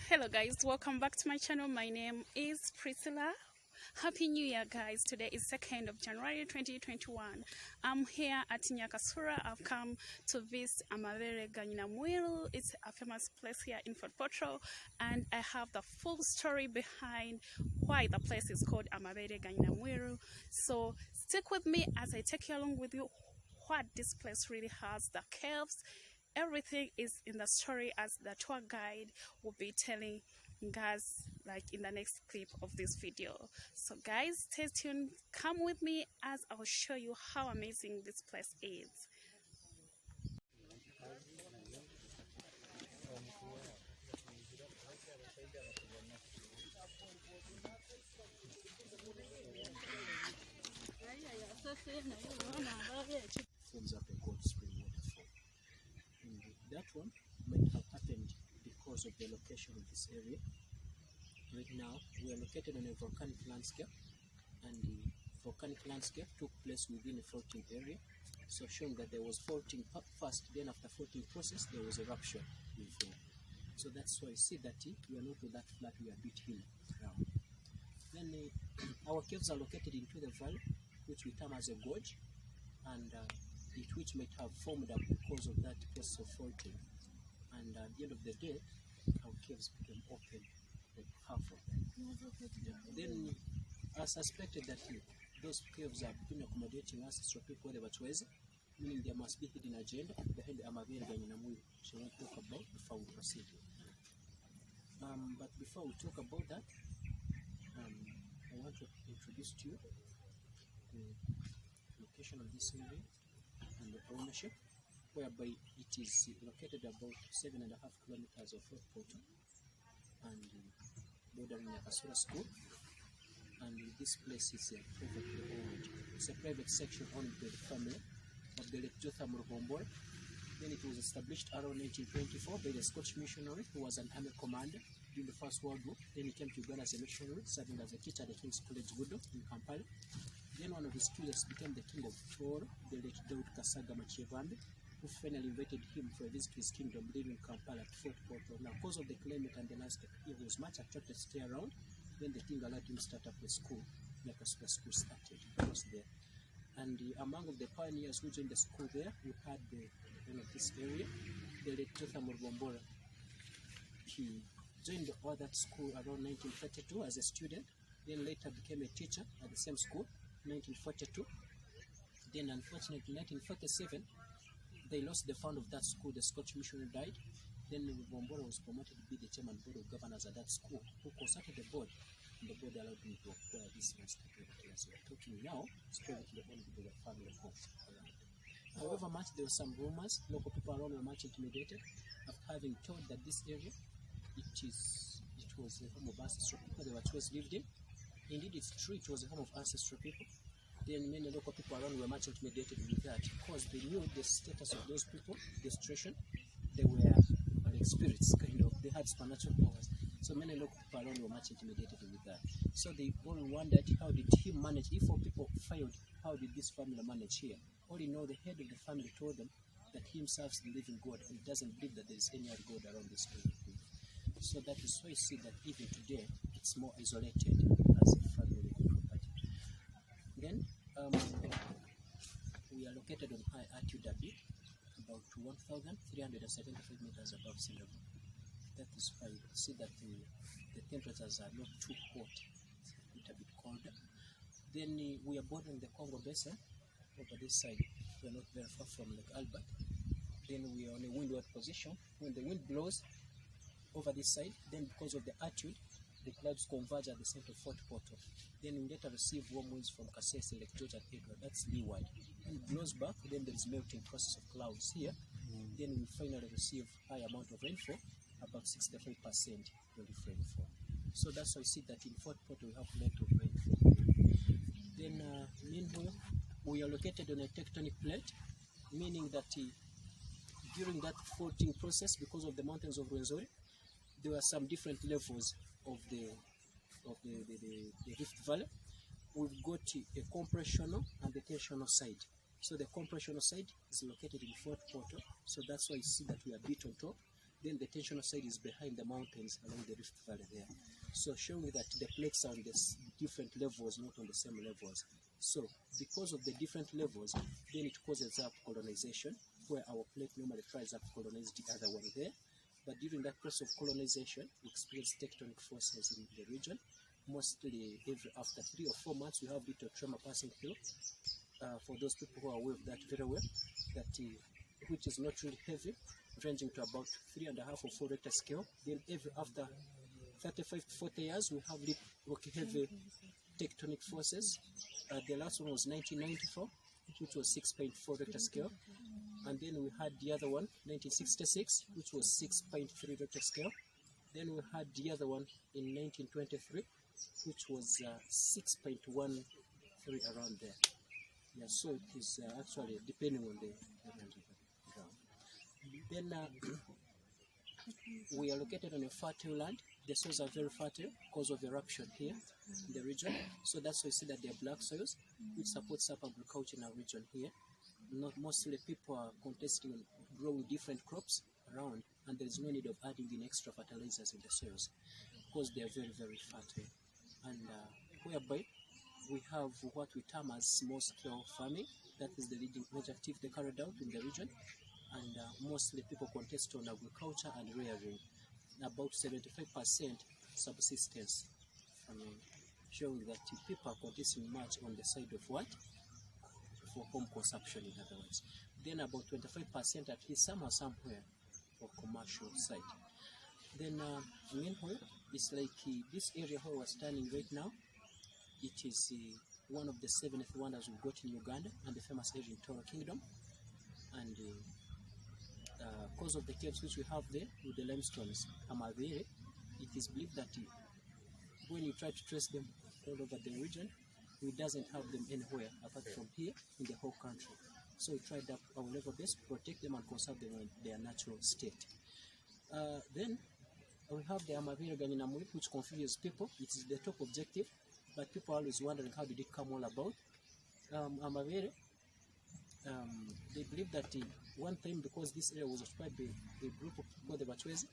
Hello guys, welcome back to my channel. My name is Priscilla. Happy New Year guys. Today is 2nd of January 2021. I'm here at Nyakasura. I've come to visit Amabere, Nyina Mwiru. It's a famous place here in Fort Portal, and I have the full story behind why the place is called Amabere, Nyina Mwiru. So stick with me as I take you along with you what this place really has, the caves. Everything is in the story as the tour guide will be telling guys like in the next clip of this video. So guys, stay tuned, come with me as I'll show you how amazing this place is. Forms up a cold spring waterfall. And that one might have happened because of the location of this area. Right now, we are located on a volcanic landscape, and the volcanic landscape took place within a faulting area. So showing that there was faulting first, then after faulting process, there was eruption before. So that's why I see that we are not that flat, we are a bit hilly ground. Then our caves are located into the valley, which we term as a gorge, and which might have formed up because of that process of faulting. And at the end of the day, our caves became open, like half of them. Then I suspected that those caves have been accommodating ancestral people, the Batwezi, meaning there must be hidden agenda behind the Amabere Nyina Mwiru, which I will talk about before we proceed. But before we talk about that, I want to introduce to you the location of this area and the ownership, whereby it is located about 7.5 kilometers of Fort Portal and bordering Nyakasura school. And this place is privately owned. It's a private section owned by the family of the late Nyakasura. Then it was established around 1924 by the Scotch missionary who was an army commander during the First World War. Then he came to Uganda as a missionary, serving as a teacher at the King's College Gudo in Kampala. Then one of his students became the king of Toro, the late Kasaga Machevambe, who finally invited him for a visit to his kingdom, living in Kampala at Fort Portal. Now, because of the climate and the landscape, he was much attracted to stay around. Then the king allowed him to start up a school. Nyakasura school started. He was there. And among the pioneers who joined the school there, we had the this area, the late Nyakasura. He joined that school around 1932 as a student. Then later became a teacher at the same school, 1942. Then unfortunately, 1947, they lost the founder of that school. The Scotch missionary died. Then Nyakasura was promoted to be the chairman board of governors at that school, who consulted the board, and the board allowed him to acquire this landscape. As we are talking now, it's privately owned by the family home. However much there were some rumors, local people around were much intimidated of having told that this area, it was the home of ancestral people. The Batwezi lived in. Indeed, it's true, it was the home of ancestral people. Then many local people around were much intimidated with that because they knew the status of those people, the situation. They were like spirits, kind of. They had supernatural powers. So many local people around were much intimidated with that. So they all wondered, how did he manage? If all people failed, how did this family manage here? All in all, the head of the family told them that he himself is the living God and doesn't believe that there is any other God around this place. So that is why you see that even today, it's more isolated as a family property. Then, we are located on high altitude a bit, about 1,375 meters above sea level. That is why you see that the temperatures are not too hot, it's a bit colder. Then we are bordering the Congo Basin. Over this side, we are not very far from Lake Albert. Then we are on a windward position. When the wind blows over this side, then because of the altitude, the clouds converge at the center of Fort Portal. Then we later receive warm winds from Kasese, Lake George and Edward. That's leeward. And it blows back, then there is melting process of clouds here. Then we finally receive high amount of rainfall, about 65% relief rainfall. So that's why I see that in Fort Portal we have plenty of rainfall. Then meanwhile, we are located on a tectonic plate, meaning that during that faulting process, because of the mountains of Rwenzori, there were some different levels of the Rift Valley. We've got a compressional and the tensional side. So the compressional side is located in Fort Portal, so that's why you see that we are a bit on top. Then the tensional side is behind the mountains along the Rift Valley there. So showing that the plates are on the different levels, not on the same levels. So because of the different levels, then it causes up colonization, where our plate normally tries up to colonize the other one there. But during that process of colonization, we experience tectonic forces in the region. Mostly after 3 or 4 months, we have little tremor passing through. For those people who are aware of that very well, that which is not really heavy, ranging to about 3.5 or 4 Richter scale. Then after 35 to 40 years, we have heavy tectonic forces. The last one was 1994, which was 6.4 Richter scale. And then we had the other one, 1966, which was 6.3 Richter scale. Then we had the other one in 1923, which was 6.13 around there. Yeah, so it is actually depending on the ground. Then we are located on a fertile land. The soils are very fertile because of eruption here in the region. So that's why you see that they are black soils, which supports up agriculture in our region here. Not mostly people are contesting on growing different crops around, and there is no need of adding in extra fertilizers in the soils because they are very, very fertile. And whereby we have what we term as small-scale farming. That is the leading major activity carried out in the region, and mostly people contest on agriculture and rearing. About 75% subsistence farming, showing that people are contesting much on the side of what? For home consumption, in other words. Then about 25% at least somewhere for commercial side. Then meanwhile, it's like this area where we're standing right now. It is one of the 7th wonders we've got in Uganda, and the famous area in Toro Kingdom. And because of the caves which we have there with the limestones, Amabere, it is believed that when you try to trace them all over the region, we doesn't have them anywhere apart from here in the whole country. So we tried up our level best to protect them and conserve them in their natural state. Then we have the Amabere Nyina Mwiru, which confuses people. It is the top objective, but people are always wondering how did it come all about. Amabere, they believe that one time, because this area was occupied by a group of people, the Bachwezi,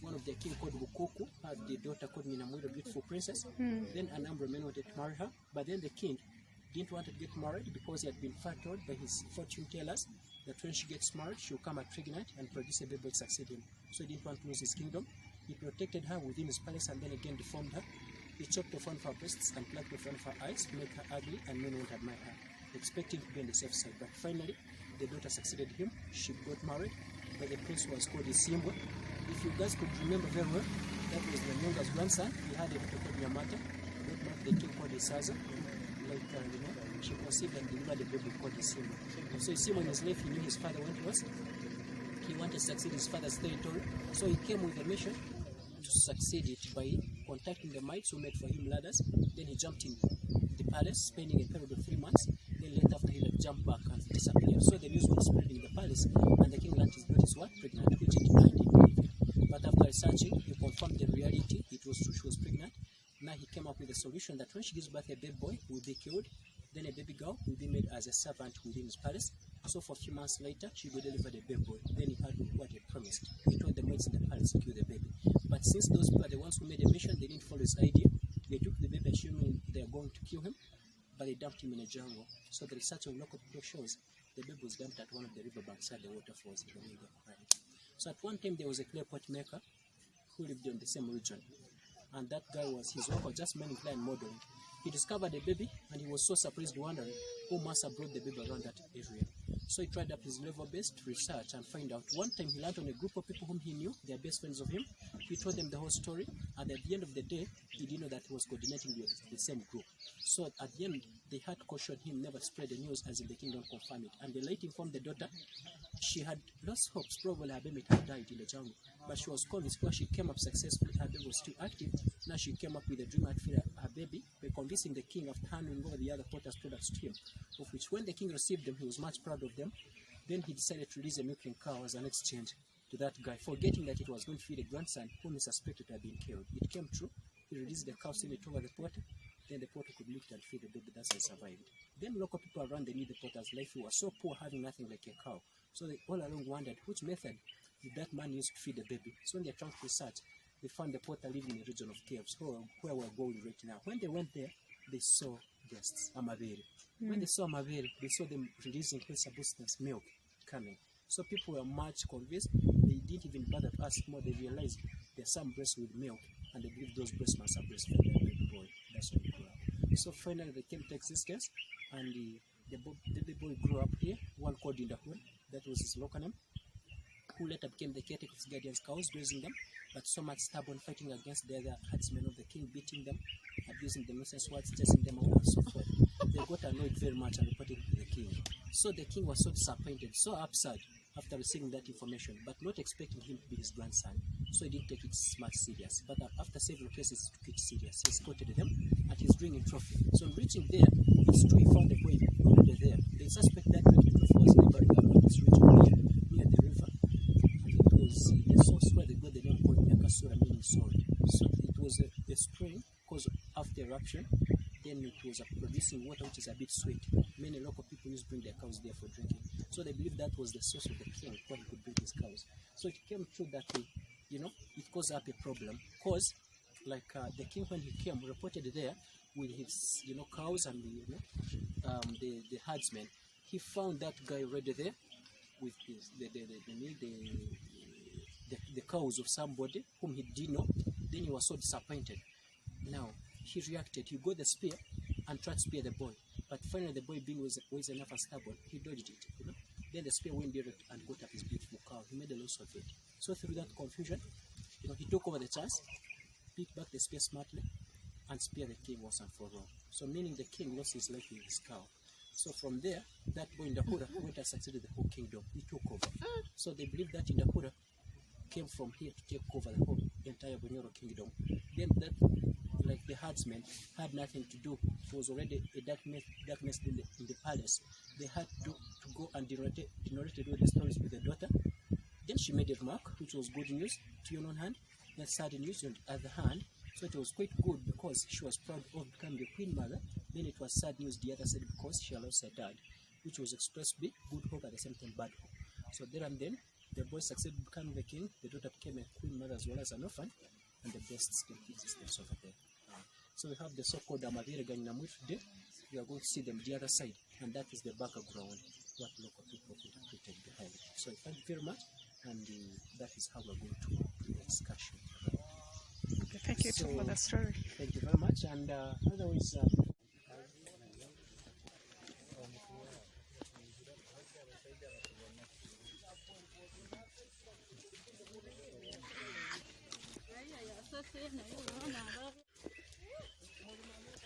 one of their king called Bukuku had a daughter called Nyina Mwiru, a beautiful princess. Then a number of men wanted to marry her, but then the king didn't want to get married because he had been foretold by his fortune tellers that when she gets married, she will come out pregnant and produce a baby to succeed him. So he didn't want to lose his kingdom. He protected her within his palace and then again deformed her. He chopped off one of her breasts and plucked off one of her eyes to make her ugly, and men won't admire her, expecting to be on the safe side. But finally, the daughter succeeded him. She got married by the prince who was called Isimbo. If you guys could remember very well, that was the youngest grandson. He had a daughter called Nyamata, the king called Isaza. She conceived and delivered a baby called Isimbo. So Isimbo in his life, he knew his father went was. He wanted to succeed his father's territory. So he came with a mission to succeed it by contacting the mites who made for him ladders. Then he jumped in the palace, spending a period of 3 months. Then later after he jumped back and disappeared. So the news was spreading in the palace, and the king learned his daughter was pregnant, which he denied and believed it. But after researching, he confirmed the reality. It was true, she was pregnant. Now he came up with a solution that when she gives birth, a baby boy will be killed. Then a baby girl will be made as a servant within his palace. So for a few months later, she will deliver the baby boy. Then he had what he promised. He told the maids in the palace to kill the baby. But since those people are the ones who made the mission, they didn't follow his idea. They took the baby assuming they are going to kill him, but they dumped him in a jungle. So the research of local people shows the baby was dumped at one of the riverbanks at the waterfalls in the middle of the crime. So at one time there was a clay pot maker who lived in the same region, and that guy was his work was just mainly clay and modeling. He discovered a baby, and he was so surprised, wondering who must have brought the baby around that area. So he tried up his level-based research and find out. One time he learned on a group of people whom he knew, they are best friends of him. He told them the whole story, and at the end of the day, he didn't know that he was coordinating with the same group. So at the end, they had cautioned him never to spread the news, as if the king don't confirm it. And they later informed the daughter she had lost hopes, probably her baby had died in the jungle. But she was convinced because she came up successfully, her baby was still active. Now she came up with a dream to feed her baby by convincing the king of handing over the other potter's products to him, of which when the king received them, he was much proud of them. Then he decided to release a milking cow as an exchange to that guy, forgetting that it was going to feed a grandson whom he suspected had been killed. It came true. He released the cow, sent it over the potter. Then the potter could milk it and feed the baby. That's how he survived. Then local people around, they knew the potter's life. He was so poor, having nothing like a cow. So they all along wondered which method that man used to feed the baby. So when they're trying to research, they found the potter living in the region of caves, where we're going right now. When they went there, they saw guests, Amabere. When they saw Amabere, they saw them releasing substance, milk coming. So people were much convinced. They didn't even bother to ask more. They realized there's some breasts with milk, and they believe those breasts must have breastfed their baby boy. That's why they grew up. So finally, they came to existence, and the baby boy grew up here. One called Nyina Mwiru, that was his local name, who later became the caretaker of his guardian's cows, grazing them, but so much stubborn, fighting against the other herdsmen of the king, beating them, abusing them, nonsense words, chasing them away, and so forth. They got annoyed very much and reported to the king. So the king was so disappointed, so upset after receiving that information, but not expecting him to be his grandson. So he didn't take it much serious. But after several cases, he took it serious. He escorted them, and he's bringing trophy. So on reaching there, it's true he found the boy already there. They suspect that drinking trophy was neighboring this region near the river. And it was the source where they got the name called Nyakasura, meaning sword. So it was a spring, because after eruption, then it was producing water which is a bit sweet. Many local people used to bring their cows there for drinking. So they believed that was the source of the king, where he could bring his cows. So it came true that it caused up a problem, because the king, when he came, reported there with his cows and the herdsmen, he found that guy already there with the cows of somebody whom he didn't know. Then he was so disappointed. Now he reacted. He got the spear and tried to spear the boy, but finally the boy, being wise enough and stubborn, he dodged it. Then the spear went direct and got up his beautiful cow. He made a loss of it. So through that confusion, he took over the chance, picked back the spear smartly, and speared the king once and for all. So meaning the king lost his life with his cow. So from there, that boy Nyina Mwiru went and succeeded the whole kingdom. He took over. So they believe that Nyina Mwiru came from here to take over the whole entire Bunyoro kingdom. Then that, the herdsmen, had nothing to do. It was already a darkness in the palace. They had to go and narrated all the stories with the daughter. Then she made a remark, which was good news to your own hand, then sad news on the other hand. So it was quite good because she was proud of becoming the queen mother. Then it was sad news the other side because she lost her dad, which was expressed to be good hope at the same time bad hope. So there and then, the boy succeeded becoming the king, the daughter became a queen mother as well as an orphan, and the best still existence over there. So we have the so-called Amabere Nyina Mwiru today. We are going to see them the other side, and that is the background, what local people interpreted behind it. So thank you very much, and that is how we're going to do the discussion. Okay, thank you for the story. Thank you very much, and otherwise,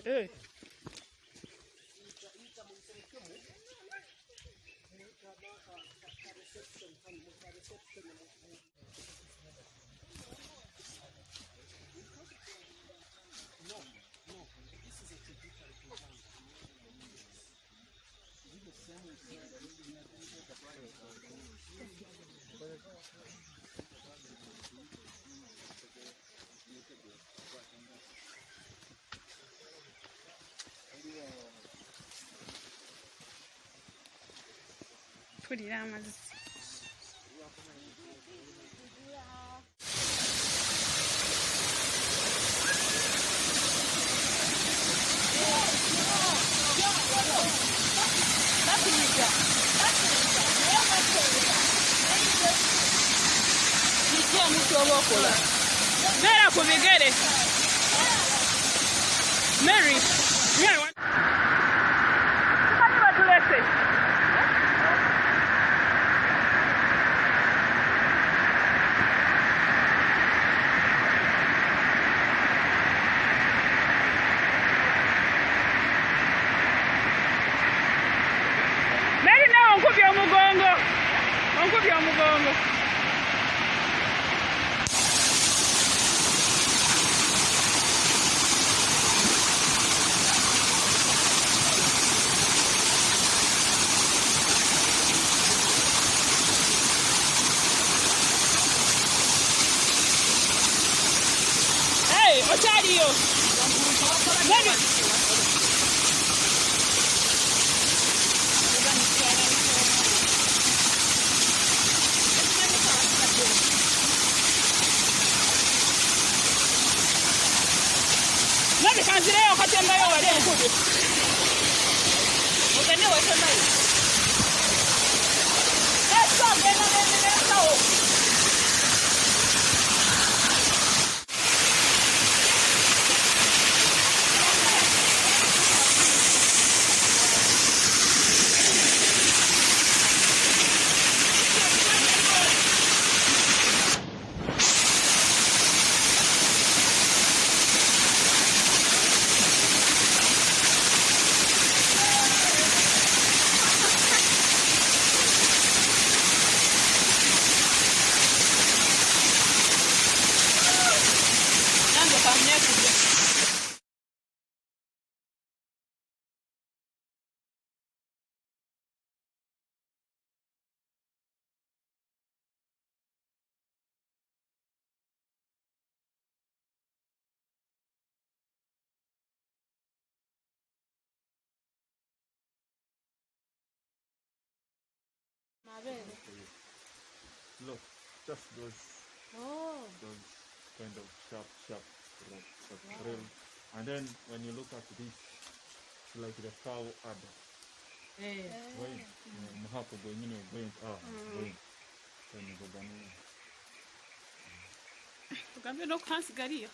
Hey. Pulira amazzi. Beera ku bigere. Mary. Kani batulese. Mary nawe onkubye omugongo. Onkubye omugongo. Otario. Mary. Nani kanzireyo katembayo wali enkudi. Mugende wetembayo. Eso agenda n'ebireetawo. Amabere. Look, just those kind of sharp real. And then when you look at this, it's like the cow udder. Going, hapo going, going. Then you go down. Tukambe no kansigariyo.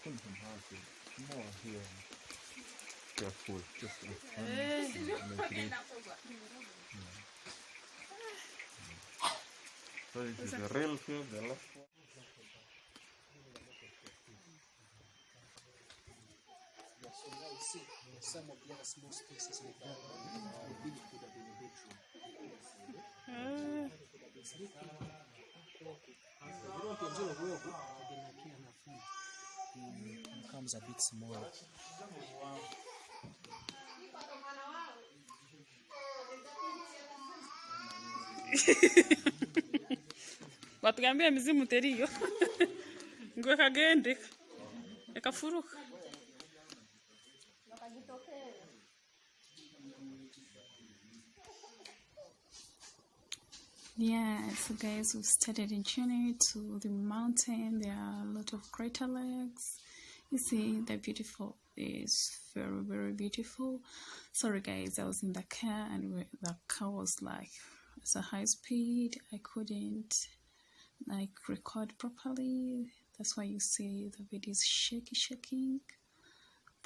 Come from house. More here. Careful, just make it. So this is the real field, the last one. So now you see some of the other small spaces like that. Maybe it could have been a bedroom. Could have been sleeping. You don't enjoy the work, then I can't afford. It becomes a bit smaller. Watugambye emizimu teriyo. Ngwe kagende. Ekafuruka. Yeah, so guys, we've started a journey to the mountain. There are a lot of crater lakes. You see, they're beautiful. It's very, very beautiful. Sorry guys, I was in the car and the car was like, it's a high speed. I couldn't like record properly. That's why you see the video is shaking.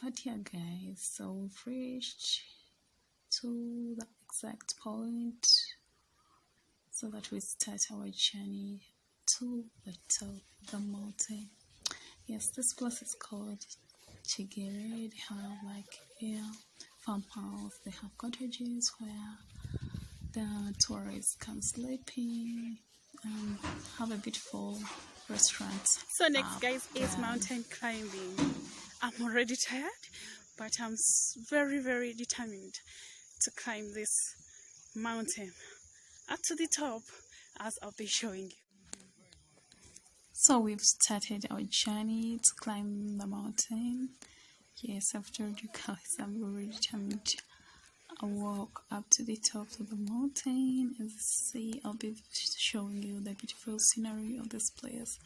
But yeah guys, so we've reached to the exact point so that we start our journey to the top of the mountain. Yes, this place is called Chigere. They have like farmhouse. They have cottages where the tourists can sleep in and have a beautiful restaurant. So next guys is mountain climbing. I'm already tired, but I'm very, very determined to climb this mountain up to the top, as I'll be showing you. So we've started our journey to climb the mountain. Yes, I've told you guys I'm very determined. I'll walk up to the top of the mountain. As you see, I'll be showing you the beautiful scenery of this place,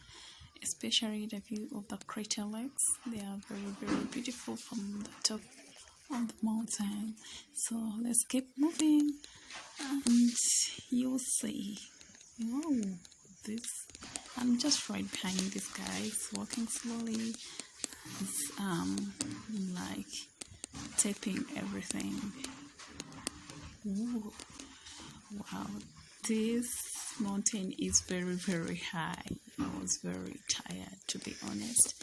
especially the view of the crater lakes. They are very, very beautiful from the top of the mountain. So let's keep moving and you'll see. Wow, this, I'm just right behind this guy. He's walking slowly. He's like taping everything. Ooh, wow, this mountain is very, very high. I was very tired, to be honest,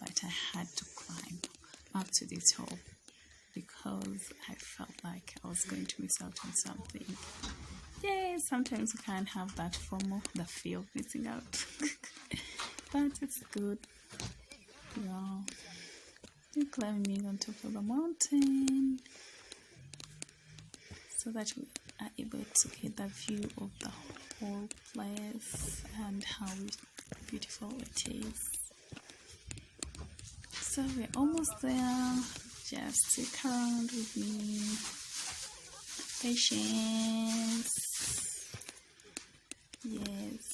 but I had to climb up to the top because I felt like I was going to miss out on something. Yeah, sometimes you can't have that FOMO, the fear of missing out. But it's good. Yeah, we're climbing on top of the mountain so that we are able to get the view of the whole place and how beautiful it is. So we're almost there. Just stick around with me. Patience. Yes.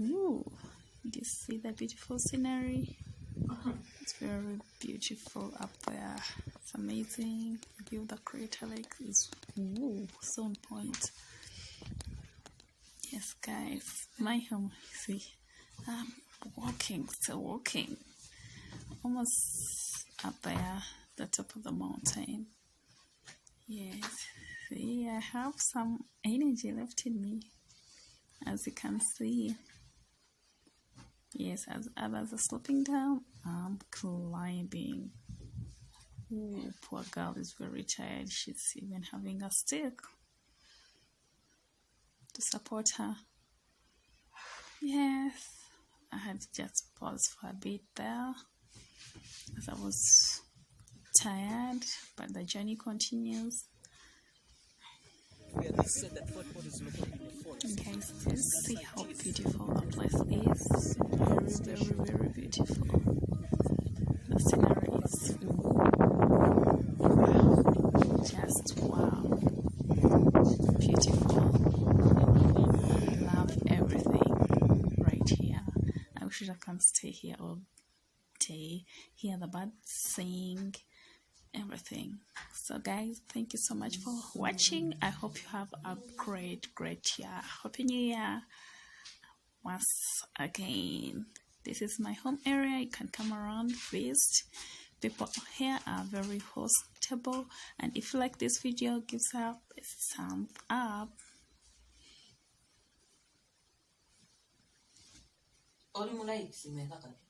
Ooh, did you see the beautiful scenery? It's very beautiful up there. It's amazing. The view of the Crater Lake is so on point. Yes, guys, my home. See, I'm still walking, almost up there, the top of the mountain. Yes, see, I have some energy left in me, as you can see. Yes, as others are sloping down, I'm climbing. Ooh, poor girl is very tired. She's even having a stick to support her. Yes, I had to just pause for a bit there as I was tired, but the journey continues. They said that Fort Port is located in the forest. And guys, just see how beautiful the place is. Very, very, very beautiful. The scenery is just wow. Beautiful. Love everything right here. I wish I can stay here all day, hear the birds sing, everything. So guys, thank you so much for watching. I hope you have a great year. Happy New Year once again. This is my home area. You can come around, visit. People here are very hospitable, and if you like this video, give up a thumbs up. Oli mulai simeka kati.